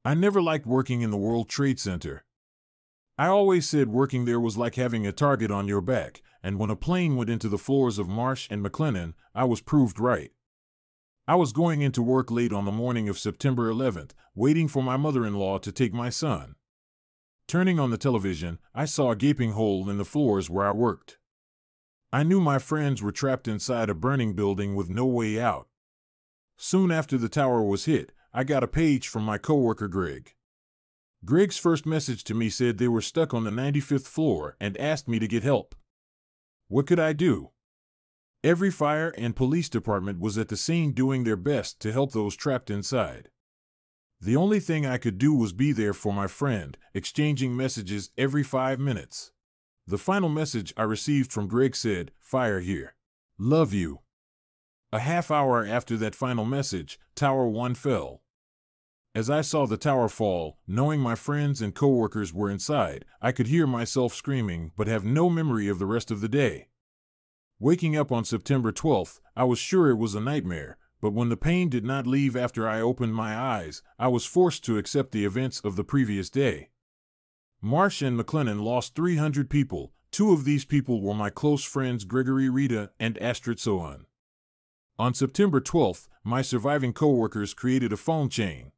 I never liked working in the World Trade Center. I always said working there was like having a target on your back, and when a plane went into the floors of Marsh and McLennan, I was proved right. I was going into work late on the morning of September 11th, waiting for my mother-in-law to take my son. Turning on the television, I saw a gaping hole in the floors where I worked. I knew my friends were trapped inside a burning building with no way out. Soon after the tower was hit, I got a page from my coworker Greg. Greg's first message to me said they were stuck on the 95th floor and asked me to get help. What could I do? Every fire and police department was at the scene doing their best to help those trapped inside. The only thing I could do was be there for my friend, exchanging messages every 5 minutes. The final message I received from Greg said, "Fire here. Love you." A half hour after that final message, Tower 1 fell. As I saw the tower fall, knowing my friends and coworkers were inside, I could hear myself screaming but have no memory of the rest of the day. Waking up on September 12th, I was sure it was a nightmare, but when the pain did not leave after I opened my eyes, I was forced to accept the events of the previous day. Marsh and McLennan lost 300 people. 2 of these people were my close friends Gregory Rita and Astrid Sohan. On September 12th, my surviving coworkers created a phone chain.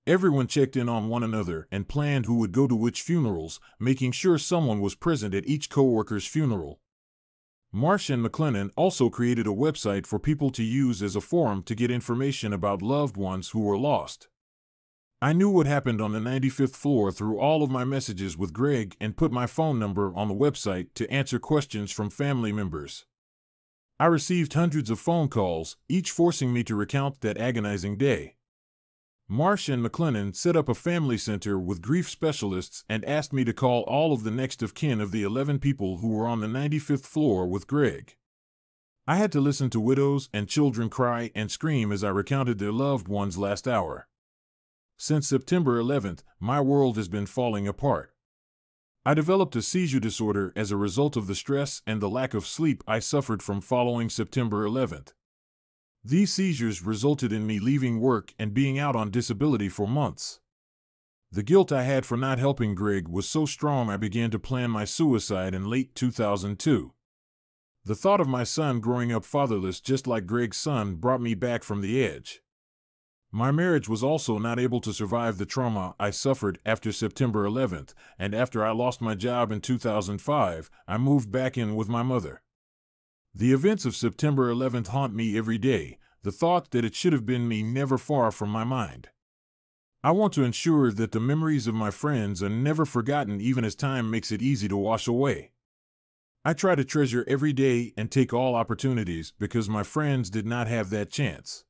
Everyone checked in on one another and planned who would go to which funerals, making sure someone was present at each coworker's funeral. Marsh and McLennan also created a website for people to use as a forum to get information about loved ones who were lost. I knew what happened on the 95th floor through all of my messages with Greg and put my phone number on the website to answer questions from family members. I received hundreds of phone calls, each forcing me to recount that agonizing day. Marsh and McLennan set up a family center with grief specialists and asked me to call all of the next of kin of the 11 people who were on the 95th floor with Greg. I had to listen to widows and children cry and scream as I recounted their loved ones' last hour. Since September 11th, my world has been falling apart. I developed a seizure disorder as a result of the stress and the lack of sleep I suffered from following September 11th. These seizures resulted in me leaving work and being out on disability for months. The guilt I had for not helping Greg was so strong I began to plan my suicide in late 2002. The thought of my son growing up fatherless just like Greg's son brought me back from the edge. My marriage was also not able to survive the trauma I suffered after September 11th, and after I lost my job in 2005, I moved back in with my mother. The events of September 11th haunt me every day, the thought that it should have been me never far from my mind. I want to ensure that the memories of my friends are never forgotten even as time makes it easy to wash away. I try to treasure every day and take all opportunities because my friends did not have that chance.